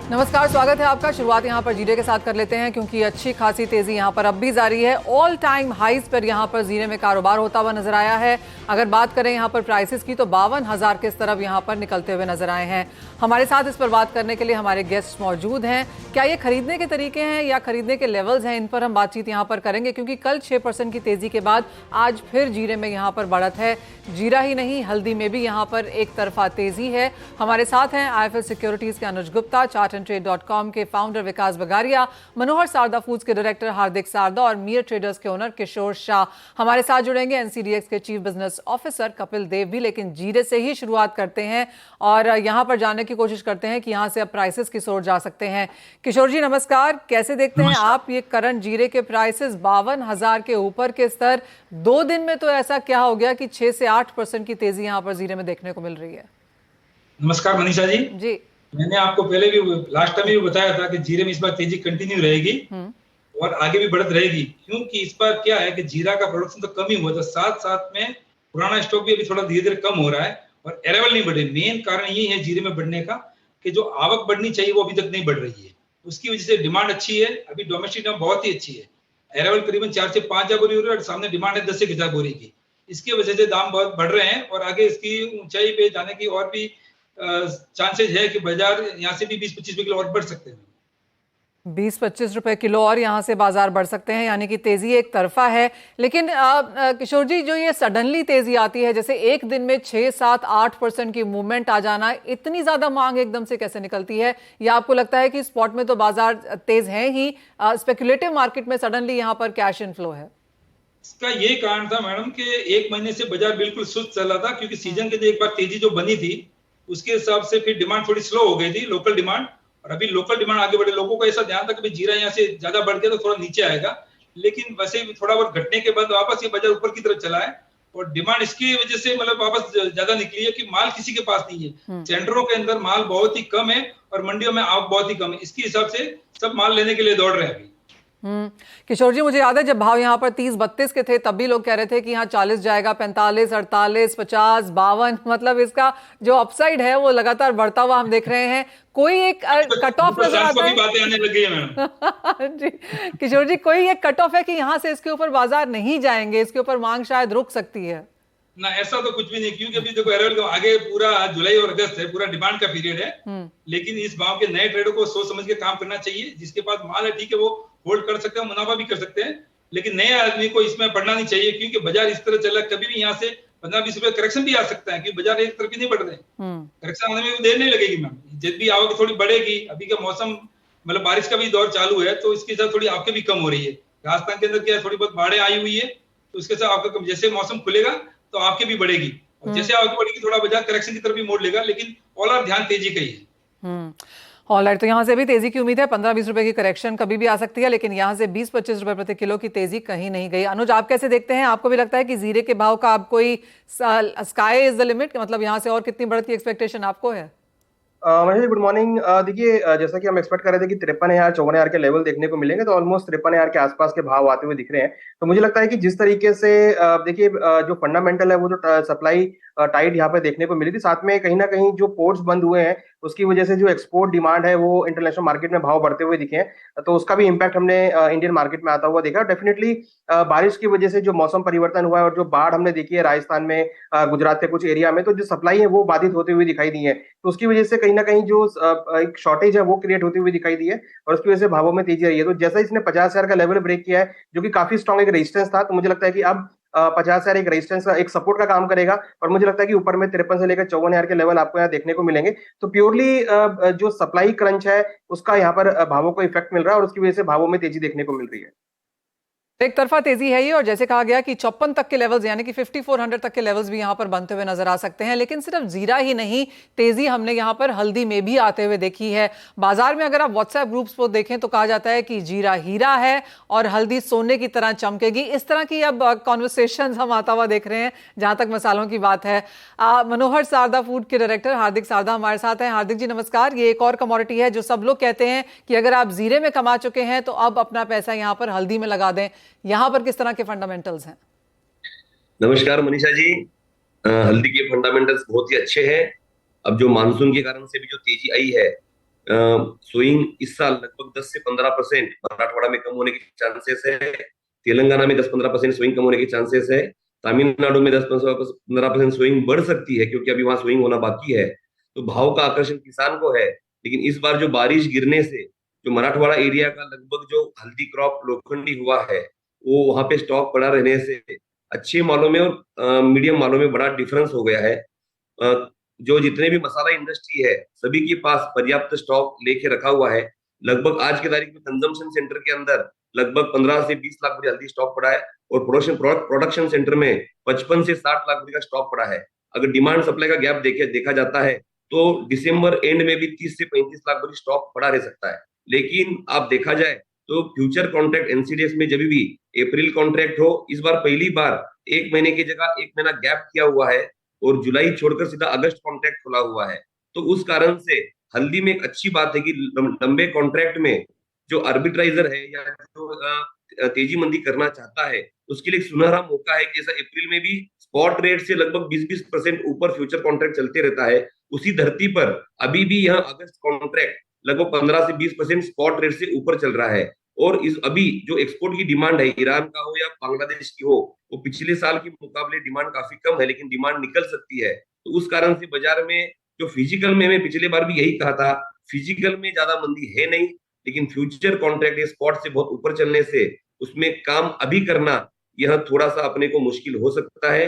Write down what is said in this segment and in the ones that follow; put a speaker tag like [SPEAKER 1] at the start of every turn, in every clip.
[SPEAKER 1] नमस्कार, स्वागत है आपका। शुरुआत यहां पर जीरे के साथ कर लेते हैं क्योंकि अच्छी खासी तेजी यहां पर अब भी जारी है। ऑल टाइम हाइज पर यहां पर जीरे में कारोबार होता हुआ नजर आया है। अगर बात करें यहां पर प्राइसेस की तो 52,000 के इस तरफ यहां पर निकलते हुए नजर आए हैं। हमारे साथ इस पर बात करने के लिए हमारे गेस्ट मौजूद हैं। क्या ये खरीदने के तरीके हैं या खरीदने के लेवल्स हैं, इन पर हम बातचीत यहां पर करेंगे क्योंकि कल 6% की तेजी के बाद आज फिर जीरे में यहां पर बढ़त है। जीरा ही नहीं, हल्दी में भी यहां पर एक तरफा तेजी है। हमारे साथ हैं IIFL सिक्योरिटीज के अनुज गुप्ता, chartandtrade.com के फाउंडर विकास बगारिया, मनोहर सारदा फूड्स के डायरेक्टर हार्दिक सारदा और मीर ट्रेडर्स के ओनर किशोर शाह। हमारे साथ जुड़ेंगे NCDX के chief business officer Kapil Dev भी। लेकिन जीरे से ही शुरुआत करते हैं और यहां पर जानने की कोशिश करते हैं कि यहां से अब प्राइसेस किस ओर जा सकते हैं। किशोर जी नमस्कार, कैसे देखते हैं आप ये करंट जीरे के प्राइसेस? 52,000 के ऊपर के स्तर, 2 दिन में तो ऐसा क्या हो गया कि 6 से 8% की तेजी यहां पर जीरे में देखने को मिल रही है?
[SPEAKER 2] नमस्कार मनीषा जी। मैंने आपको पहले भी लास्ट टाइम भी बताया था कि जीरे में इस बार तेजी कंटिन्यू रहेगी और आगे भी बढ़त रहेगी, क्योंकि इस बार क्या है कि जीरा का प्रोडक्शन तो कम ही हुआ था, साथ साथ में पुराना स्टॉक भी अभी थोड़ा धीरे धीरे कम हो रहा है और अराइवल नहीं बढ़े। मेन कारण यही है जीरे में बढ़ने का कि जो आवक बढ़नी चाहिए वो अभी तक नहीं बढ़ रही है। उसकी वजह से डिमांड अच्छी है, अभी डोमेस्टिक डिमांड बहुत ही अच्छी है। अराइवल करीबन 4 से 5 हजार बोरी हो रही है और सामने डिमांड है 10 से 11 बोरी की। इसकी वजह से दाम बहुत बढ़ रहे हैं और आगे इसकी ऊंचाई पे जाने की और भी चांसेस है कि बाजार यहाँ से भी 20-25 रुपए किलो और बढ़ सकते हैं।
[SPEAKER 1] 20-25 रुपए किलो और यहाँ से बाजार बढ़ सकते हैं, यानी कि तेजी एक तरफा है। लेकिन किशोर जी, जो ये सडनली तेजी आती है, जैसे एक दिन में 6-7-8% की मूवमेंट आ जाना, इतनी ज्यादा मांग एकदम से कैसे निकलती है? या आपको लगता है कि स्पॉट में तो बाजार तेज है ही, स्पेकुलेटिव मार्केट में सडनली यहाँ पर कैश इनफ्लो है?
[SPEAKER 2] इसका यही कारण था मैडम कि 1 महीने से बाजार बिल्कुल सुस्त चल रहा था, क्योंकि सीजन के एक बार तेजी जो बनी थी उसके हिसाब से फिर डिमांड थोड़ी स्लो हो गई थी, लोकल डिमांड। और अभी लोकल डिमांड आगे बढ़े, लोगों को ऐसा ध्यान था कि जीरा यहाँ से ज्यादा बढ़ गया तो थोड़ा नीचे आएगा, लेकिन वैसे थोड़ा बहुत घटने के बाद वापस ये बाजार ऊपर की तरफ चला है और डिमांड इसकी वजह से मतलब वापस ज्यादा निकली है कि माल किसी के पास नहीं है। सेंटरों के अंदर माल बहुत ही कम है और मंडियों में आवक बहुत ही कम है। इसके हिसाब से सब माल लेने के लिए दौड़ रहे हैं अभी।
[SPEAKER 1] किशोर जी, मुझे याद है जब भाव यहाँ पर 30-32 के थे तब भी लोग कह रहे थे कि यहाँ 40 जाएगा, 45, 48, 50, 52, मतलब इसका जो अपसाइड है वो लगातार बढ़ता हुआ हम देख रहे हैं। कोई एक कट ऑफ नजर आता है?
[SPEAKER 2] बातें आने लगी है मैडम।
[SPEAKER 1] जी किशोर जी, कोई एक कट ऑफ है कि यहाँ से इसके ऊपर बाजार नहीं जाएंगे, इसके ऊपर मांग शायद रुक सकती है?
[SPEAKER 2] ना, ऐसा तो कुछ भी नहीं, क्योंकि अभी देखो अराइवल आगे पूरा जुलाई और अगस्त है, पूरा डिमांड का पीरियड है। लेकिन इस भाव के नए ट्रेडर को सोच समझ के काम करना चाहिए। जिसके पास माल है ठीक है, वो होल्ड कर सकते हैं, मुनाफा भी कर सकते हैं, लेकिन नए आदमी को इसमें पढ़ना नहीं चाहिए, क्योंकि बाजार इस तरह चल रहा है, कभी भी यहाँ से 15-20 रुपए करेक्शन भी आ सकता है, क्योंकि बाजार एक तरफ ही नहीं बढ़ रहे। करेक्शन आने में देर नहीं लगेगी मैम, जब भी आवक थोड़ी बढ़ेगी। अभी का मौसम मतलब बारिश का भी दौर चालू है, तो इसके साथ थोड़ी आवक भी कम हो रही है। राजस्थान के अंदर क्या थोड़ी बहुत बाढ़ें आई हुई है, तो उसके साथ आपका जैसे मौसम खुलेगा तो आपके भी बढ़ेगी, और जैसे आपकी बढ़ेगी थोड़ा बाजार करेक्शन की तरफ भी मोड़ लेगा, लेकिन ऑल ओवर ध्यान तेजी का ही है।
[SPEAKER 1] ऑलराइट, तो यहाँ से भी तेजी की उम्मीद है। 15-20 रुपए की करेक्शन कभी भी आ सकती है, लेकिन यहाँ से 20-25 रुपए प्रति किलो की तेजी कहीं नहीं गई। अनुज, आप कैसे देखते हैं? आपको भी लगता है कि जीरे के भाव का अब कोई स्काई इज द लिमिट, मतलब यहाँ से और कितनी बढ़त की एक्सपेक्टेशन आपको है?
[SPEAKER 3] Mahesh, good morning. देखिए, जैसा कि हम एक्सपेक्ट कर रहे थे कि 53,000 54,000 के लेवल देखने को मिलेंगे, तो ऑलमोस्ट 53,000 के आसपास के भाव आते हुए दिख रहे हैं। तो मुझे लगता है कि जिस तरीके से देखिए, जो फंडामेंटल है वो जो सप्लाई टाइट यहाँ पे देखने को मिली थी, साथ में कहीं ना कहीं जो पोर्ट्स बंद हुए हैं उसकी वजह से जो एक्सपोर्ट डिमांड है वो इंटरनेशनल मार्केट में भाव बढ़ते हुए दिखे हैं, तो उसका भी इम्पैक्ट हमने इंडियन मार्केट में आता हुआ देखा। डेफिनेटली बारिश की वजह से जो मौसम परिवर्तन हुआ है और जो बाढ़ हमने देखी है राजस्थान में, गुजरात के कुछ एरिया में, तो जो सप्लाई है वो बाधित होते हुए दिखाई दी है। तो उसकी वजह से कहीं ना कहीं जो एक शॉर्टेज है वो क्रिएट होती हुई दिखाई दी है और उसकी वजह से भावों में तेजी आई है। तो जैसा इसने 50,000 का लेवल ब्रेक किया है, जो कि काफी स्ट्रॉन्ग एक रेजिस्टेंस था, तो मुझे लगता है कि अब 50,000 एक रेजिस्टेंस एक सपोर्ट का काम करेगा और मुझे लगता है कि ऊपर में 53 से लेकर 54,000 के लेवल आपको यहाँ देखने को मिलेंगे। तो प्योरली जो सप्लाई क्रंच है उसका यहाँ पर भावों को इफेक्ट मिल रहा है और उसकी वजह से भावों में तेजी देखने को मिल रही है।
[SPEAKER 1] एक तरफा तेजी है ये, और जैसे कहा गया कि 54 तक के लेवल्स यानी कि 5400 तक के लेवल्स भी यहां पर बनते हुए नजर आ सकते हैं। लेकिन सिर्फ जीरा ही नहीं, तेजी हमने यहां पर हल्दी में भी आते हुए देखी है। बाजार में अगर आप व्हाट्सएप ग्रुप्स को देखें तो कहा जाता है कि जीरा हीरा है और हल्दी सोने की तरह चमकेगी। इस तरह की अब कॉन्वर्सेशन हम आता हुआ देख रहे हैं जहां तक मसालों की बात है। मनोहर सारदा फूड के डायरेक्टर हार्दिक सारदा हमारे साथ हैं। हार्दिक जी नमस्कार। ये एक और कमोडिटी है जो सब लोग कहते हैं कि अगर आप जीरे में कमा चुके हैं तो अब अपना पैसा यहां पर हल्दी में लगा दें। यहां पर किस तरह के फंडामेंटल्स हैं?
[SPEAKER 4] नमस्कार मनीषा जी, हल्दी के फंडामेंटल्स बहुत ही अच्छे हैं। अब जो मानसून के कारण से भी जो तेजी आई है स्विंग इस साल लगभग 10 से 15% मराठवाड़ा में कम होने के चांसेस है। तेलंगाना में 10-15% स्विंग कम होने के चांसेस है। तमिलनाडु में 10-15% स्विंग बढ़ सकती है, क्योंकि अभी वहां स्विंग होना बाकी है। तो भाव का आकर्षण किसान को है, लेकिन इस बार जो बारिश गिरने से जो मराठवाड़ा एरिया का लगभग जो हल्दी क्रॉप लोखंडी हुआ है, वो वहां पे स्टॉक पड़ा रहने से अच्छे मालों में और मीडियम मालों में बड़ा डिफरेंस हो गया है। जो जितने भी मसाला इंडस्ट्री है, सभी के पास पर्याप्त स्टॉक लेके रखा हुआ है। लगभग आज की तारीख में कंजम्पशन सेंटर के अंदर लगभग 15 से 20 लाख बोरी हल्दी स्टॉक पड़ा है, और प्रोडक्शन सेंटर में 55 से 60 लाख बोरी का स्टॉक पड़ा है। अगर डिमांड सप्लाई का गैप देखा जाता है तो दिसंबर एंड में भी 30 से 35 लाख बोरी स्टॉक पड़ा रह सकता है। लेकिन आप देखा जाए तो फ्यूचर कॉन्ट्रैक्ट एनसीडीएक्स में जब भी अप्रैल कॉन्ट्रैक्ट हो, इस बार पहली बार 1 महीने की जगह 1 महीना गैप किया हुआ है, और जुलाई छोड़कर सीधा अगस्त कॉन्ट्रैक्ट खुला हुआ है। तो उस कारण से हल्दी में एक अच्छी बात है कि लंबे कॉन्ट्रैक्ट में जो आर्बिट्राइजर है या जो तेजी मंदी करना चाहता है, उसके लिए एक सुनहरा मौका है कि जैसा अप्रैल में भी स्पॉट रेट से लगभग 20% ऊपर फ्यूचर कॉन्ट्रैक्ट चलते रहता है, उसी धरती पर अभी भी यहाँ अगस्त कॉन्ट्रैक्ट लगभग 15 से 20% स्पॉट रेट से ऊपर चल रहा है। और इस अभी जो एक्सपोर्ट की डिमांड है, ईरान का हो या बांग्लादेश की हो, वो पिछले साल के मुकाबले डिमांड काफी कम है, लेकिन डिमांड निकल सकती है। तो उस कारण से बाजार में जो फिजिकल में, मैं पिछले बार भी यही कहा था, फिजिकल में ज्यादा मंदी है नहीं, लेकिन फ्यूचर कॉन्ट्रैक्ट स्पॉट से बहुत ऊपर चलने से उसमें काम अभी करना यह थोड़ा सा अपने को मुश्किल हो सकता है।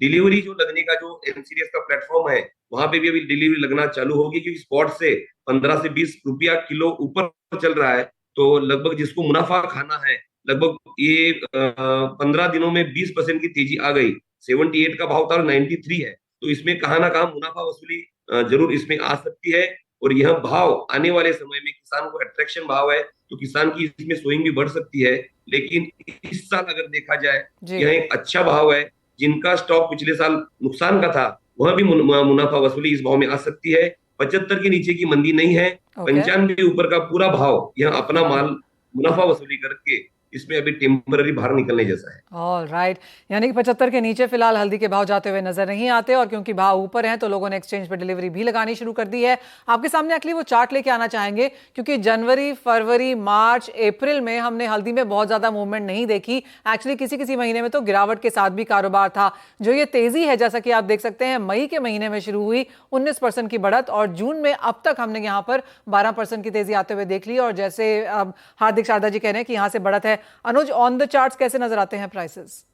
[SPEAKER 4] डिलीवरी जो लगने का जो एनसीडीएक्स का प्लेटफॉर्म है, वहां पे भी अभी डिलीवरी लगना चालू होगी, क्योंकि स्पॉट से 15 से 20 रुपया किलो ऊपर चल रहा है। तो लगभग जिसको मुनाफा खाना है, लगभग ये 15 दिनों में 20% की तेजी आ गई। 78 का भाव था, 93 है। तो इसमें कहा ना कहा मुनाफा वसूली जरूर इसमें आ सकती है, और यह भाव आने वाले समय में किसान को अट्रैक्शन भाव है, तो किसान की इसमें सोइंग भी बढ़ सकती है। लेकिन इस साल अगर देखा जाए, यह एक अच्छा भाव है। जिनका स्टॉक पिछले साल नुकसान का था, वह भी मुनाफा वसूली इस भाव में आ सकती है। 75 के नीचे की मंदी नहीं है, 95 ऊपर का पूरा भाव यह अपना माल मुनाफा वसूली करके इसमें अभी टेम्पररी बाहर निकलने जैसा है।
[SPEAKER 1] ऑल राइट, यानी कि 75 के नीचे फिलहाल हल्दी के भाव जाते हुए नजर नहीं आते, और क्योंकि भाव ऊपर हैं तो लोगों ने एक्सचेंज पर डिलीवरी भी लगानी शुरू कर दी है। आपके सामने एक्चुअली वो चार्ट लेके आना चाहेंगे, क्योंकि जनवरी, फरवरी, मार्च, अप्रैल में हमने हल्दी में बहुत ज्यादा मूवमेंट नहीं देखी। एक्चुअली किसी किसी महीने में तो गिरावट के साथ भी कारोबार था। जो ये तेजी है, जैसा कि आप देख सकते हैं, मई के महीने में शुरू हुई 19% की बढ़त, और जून में अब तक हमने यहाँ पर 12% की तेजी आते हुए देख ली। और जैसे हार्दिक शारदा जी कह रहे हैं कि यहाँ से बढ़त है। अनुज, ऑन द चार्ट्स कैसे नजर आते हैं प्राइसेस?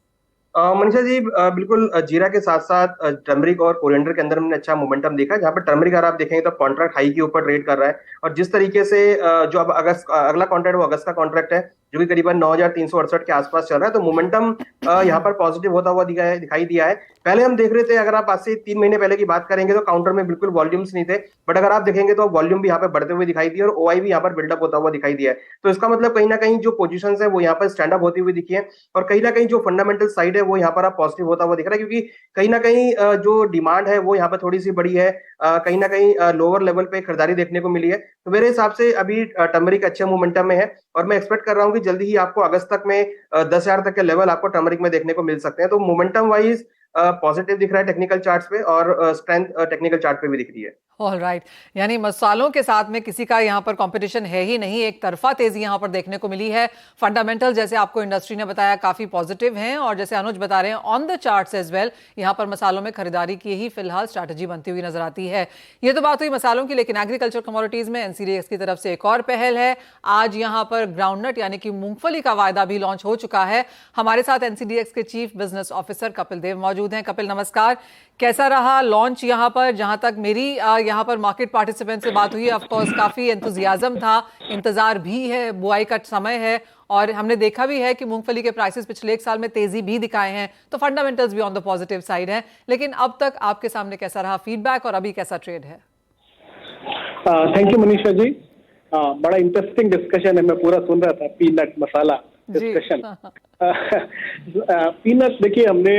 [SPEAKER 3] मनीषा जी, बिल्कुल जीरा के साथ साथ टर्मरिक और कोरिएंडर के अंदर हमने अच्छा मोमेंटम देखा, जहां पर टर्मरिक अगर आप देखेंगे तो कॉन्ट्रैक्ट हाई के ऊपर ट्रेड कर रहा है। और जिस तरीके से जो अब अगस्त अगला कॉन्ट्रैक्ट वो अगस्त का कॉन्ट्रैक्ट है, जो कि करीबन 9,368 के आसपास चल रहा है, तो मोमेंटम यहाँ पर पॉजिटिव होता हुआ दिखाई दिया है। पहले हम देख रहे थे, अगर आप आज से 3 महीने पहले की बात करेंगे तो काउंटर में बिल्कुल वॉल्यूम्स नहीं थे, बट अगर आप देखेंगे तो वॉल्यूम भी यहाँ पे बढ़ते हुए दिखाई दिए, और ओआई भी यहाँ पर बिल्डअप होता हुआ दिखाई दिया है। तो इसका मतलब कहीं ना कहीं जो पोजीशंस है वो यहाँ पर स्टैंड अप होती हुई दिखी है, और कहीं ना कहीं जो फंडामेंटल साइड है वो यहाँ पर आप पॉजिटिव होता हुआ दिख रहा है, क्योंकि कहीं ना कहीं जो डिमांड है वो यहाँ पर थोड़ी सी बड़ी है, कहीं ना कहीं लोअर लेवल पे खरीदारी देखने को मिली है। तो मेरे हिसाब से अभी टर्मरिक अच्छे मोमेंटम में है, और मैं एक्सपेक्ट कर रहा हूँ कि जल्दी ही आपको अगस्त तक में 10,000 तक के लेवल आपको टर्मरिक में देखने को मिल सकते हैं। तो मोमेंटम वाइज पॉजिटिव दिख रहा है टेक्निकल चार्ट्स पे, और स्ट्रेंथ टेक्निकल चार्ट पे भी दिख रही है।
[SPEAKER 1] ऑल राइट, यानी मसालों के साथ में किसी का यहाँ पर कंपटीशन है ही नहीं, एक तरफा तेजी यहाँ पर देखने को मिली है। फंडामेंटल जैसे आपको इंडस्ट्री ने बताया काफी पॉजिटिव हैं, और जैसे अनुज बता रहे हैं on the charts as well, यहाँ पर मसालों में खरीदारी की ही फिलहाल स्ट्रैटेजी बनती हुई नजर आती है। ये तो बात हुई मसालों की, लेकिन एग्रीकल्चर कमोडिटीज में एनसीडीएक्स की तरफ से एक और पहल है। आज यहाँ पर ग्राउंडनट यानी कि मूंगफली का वायदा भी लॉन्च हो चुका है। हमारे साथ एनसीडीएक्स के chief business officer Kapil Dev मौजूद हैं। कपिल नमस्कार, कैसा रहा लॉन्च यहाँ पर? जहां तक मेरी यहाँ पर मार्केट पार्टिसिपेंट से बात हुई, ऑफ कोर्स काफी एंथुजियाज्म था, इंतजार भी है, बुआई का समय है, और हमने देखा भी है कि मूंगफली के प्राइसेस पिछले एक साल में तेजी भी दिखाए हैं, तो फंडामेंटल्स भी ऑन द पॉजिटिव साइड है। लेकिन अब तक आपके सामने कैसा रहा फीडबैक, और अभी कैसा ट्रेड है?
[SPEAKER 5] थैंक यू मनीषा जी, बड़ा इंटरेस्टिंग डिस्कशन है, मैं पूरा सुन रहा था। पीनट मसाला डिस्कशन, पीनट देखिए, हमने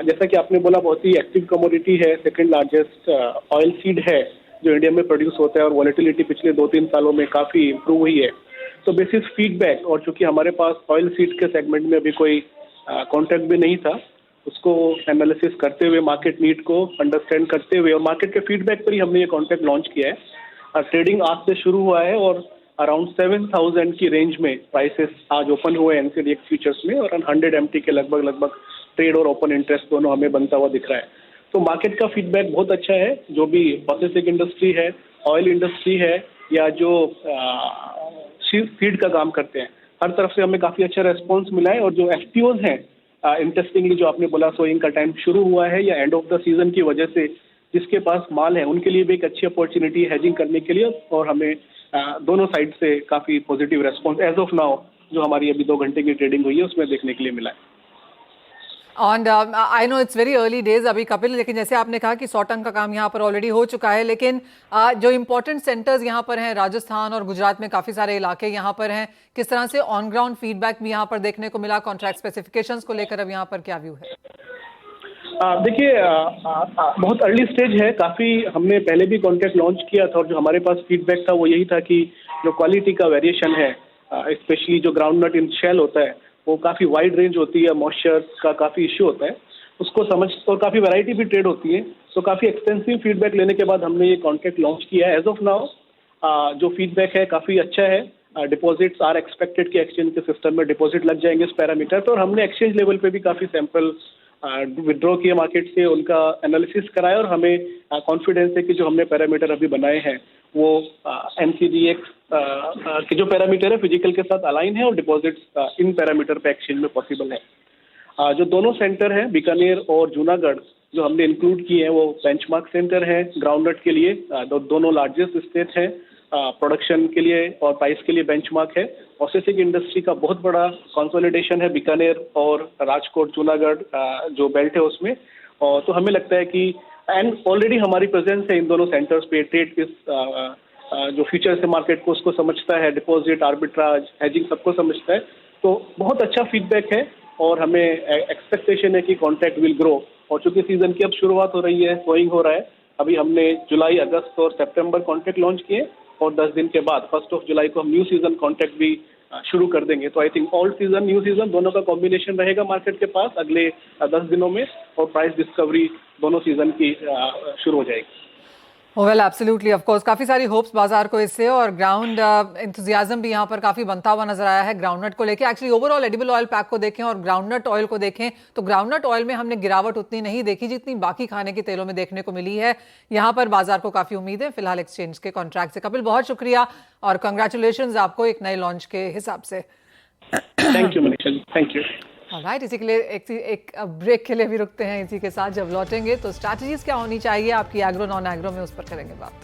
[SPEAKER 5] जैसा कि आपने बोला बहुत ही एक्टिव कमोडिटी है, सेकंड लार्जेस्ट ऑयल सीड है जो इंडिया में प्रोड्यूस होता है, और वॉलेटिलिटी पिछले 2-3 सालों में काफी इंप्रूव हुई है। तो बेसिस फीडबैक, और चूंकि हमारे पास ऑयल सीड के सेगमेंट में अभी कोई कॉन्ट्रैक्ट भी नहीं था, उसको एनालिसिस करते हुए, मार्केट नीड को अंडरस्टैंड करते हुए और मार्केट के फीडबैक पर ही हमने ये कॉन्ट्रैक्ट लॉन्च किया है। ट्रेडिंग आज से शुरू हुआ है और अराउंड 7,000 की रेंज में प्राइसेस आज ओपन हुए एनसीडीएक्स फ्यूचर्स में और 100 एमटी के लगभग ट्रेड और ओपन इंटरेस्ट दोनों हमें बनता हुआ दिख रहा है। तो मार्केट का फीडबैक बहुत अच्छा है। जो भी प्रोसेसिंग इंडस्ट्री है, ऑयल इंडस्ट्री है या जो फीड का काम करते हैं, हर तरफ से हमें काफ़ी अच्छा रेस्पॉन्स मिला है। और जो एफपीओज हैं, इंटरेस्टिंगली जो आपने बोला सोइंग का टाइम शुरू हुआ है या एंड ऑफ द सीजन की वजह से जिसके पास माल है उनके लिए भी एक अच्छी अपॉर्चुनिटी है हेजिंग करने के लिए। और हमें दोनों साइड से काफ़ी positive response as of now जो हमारी अभी 2 घंटे की ट्रेडिंग हुई है उसमें देखने के लिए मिला है।
[SPEAKER 1] And I know it's very early days अभी कपिल, लेकिन जैसे आपने कहा कि 100 टन का काम यहाँ पर ऑलरेडी हो चुका है, लेकिन जो इम्पोर्टेंट सेंटर्स यहाँ पर हैं, राजस्थान और गुजरात में काफ़ी सारे इलाके यहाँ पर हैं, किस तरह से ऑन ग्राउंड फीडबैक भी यहाँ पर देखने को मिला? कॉन्ट्रैक्ट स्पेसिफिकेशंस को लेकर अब यहाँ पर क्या व्यू है?
[SPEAKER 5] देखिए, बहुत अर्ली स्टेज है। काफ़ी हमने पहले भी कॉन्ट्रैक्ट लॉन्च किया था और जो हमारे पास फीडबैक था वो यही था कि जो क्वालिटी का वेरिएशन है, स्पेशली जो ग्राउंड नट इन शेल होता है वो काफ़ी वाइड रेंज होती है, मॉइस्चर का काफ़ी इश्यू होता है, उसको समझ और काफ़ी वैरायटी भी ट्रेड होती है। तो काफ़ी एक्सटेंसिव फीडबैक लेने के बाद हमने ये कॉन्ट्रैक्ट लॉन्च किया है। एज ऑफ नाउ जो फीडबैक है काफ़ी अच्छा है। डिपॉजिट्स आर एक्सपेक्टेड कि एक्सचेंज के सिस्टम में डिपॉजिट लग जाएंगे इस पैरामीटर पर। और हमने एक्सचेंज लेवल पे भी काफ़ी सैंपल विड्रॉ किए मार्केट से, उनका एनालिसिस कराया और हमें कॉन्फिडेंस है कि जो हमने पैरामीटर अभी बनाए हैं वो एनसीडीएक्स के जो पैरामीटर है फिजिकल के साथ अलाइन है और डिपॉजिट्स इन पैरामीटर पे एक्सचेंज में पॉसिबल है। जो दोनों सेंटर हैं बीकानेर और जूनागढ़ जो हमने इंक्लूड किए हैं वो बेंचमार्क सेंटर हैं ग्राउंड नट के लिए। दोनों लार्जेस्ट स्टेट हैं प्रोडक्शन के लिए और प्राइस के लिए बेंचमार्क है। प्रोसेसिंग इंडस्ट्री का बहुत बड़ा कंसोलिडेशन है बीकानेर और राजकोट जूनागढ़ जो बेल्ट है उसमें। और तो हमें लगता है कि एंड ऑलरेडी हमारी प्रेजेंस है इन दोनों सेंटर्स पे। ट्रेड इस जो फ्यूचर से मार्केट को उसको समझता है, डिपॉजिट, आर्बिट्राज, हेजिंग सबको समझता है। तो बहुत अच्छा फीडबैक है और हमें एक्सपेक्टेशन है कि कॉन्ट्रैक्ट विल ग्रो। और चूंकि सीजन की अब शुरुआत हो रही है, सोइंग हो रहा है, अभी हमने जुलाई, अगस्त और सितंबर कॉन्ट्रैक्ट लॉन्च किए और 10 दिन के बाद 1 जुलाई को हम न्यू सीजन कॉन्ट्रैक्ट भी शुरू कर देंगे। तो I think old season new season दोनों का कॉम्बिनेशन रहेगा मार्केट के पास अगले 10 दिनों में और प्राइस डिस्कवरी दोनों सीजन की शुरू हो जाएगी।
[SPEAKER 1] वेल एब्सोल्युटली, ऑफ कोर्स काफ़ी सारी होप्स बाजार को इससे और ग्राउंड एंथुजियाज्म भी यहाँ पर काफ़ी बनता हुआ नजर आया है ग्राउंडनट को लेके। Actually overall edible oil pack को देखें और ग्राउंडनट ऑयल को देखें तो ग्राउंडनट ऑयल में हमने गिरावट उतनी नहीं देखी जितनी बाकी खाने के तेलों में देखने को मिली है। यहाँ पर बाजार को काफ़ी उम्मीद है फिलहाल एक्सचेंज के कॉन्ट्रैक्ट से। कपिल, बहुत शुक्रिया और कंग्रेचुलेशंस आपको एक नए लॉन्च के हिसाब से।
[SPEAKER 5] Thank you Manisha ji, thank you.
[SPEAKER 1] Alright, इसी के लिए एक ब्रेक के लिए भी रुकते हैं। इसी के साथ जब लौटेंगे तो स्ट्रैटेजीज क्या होनी चाहिए आपकी एग्रो नॉन एग्रो में, उस पर करेंगे बात।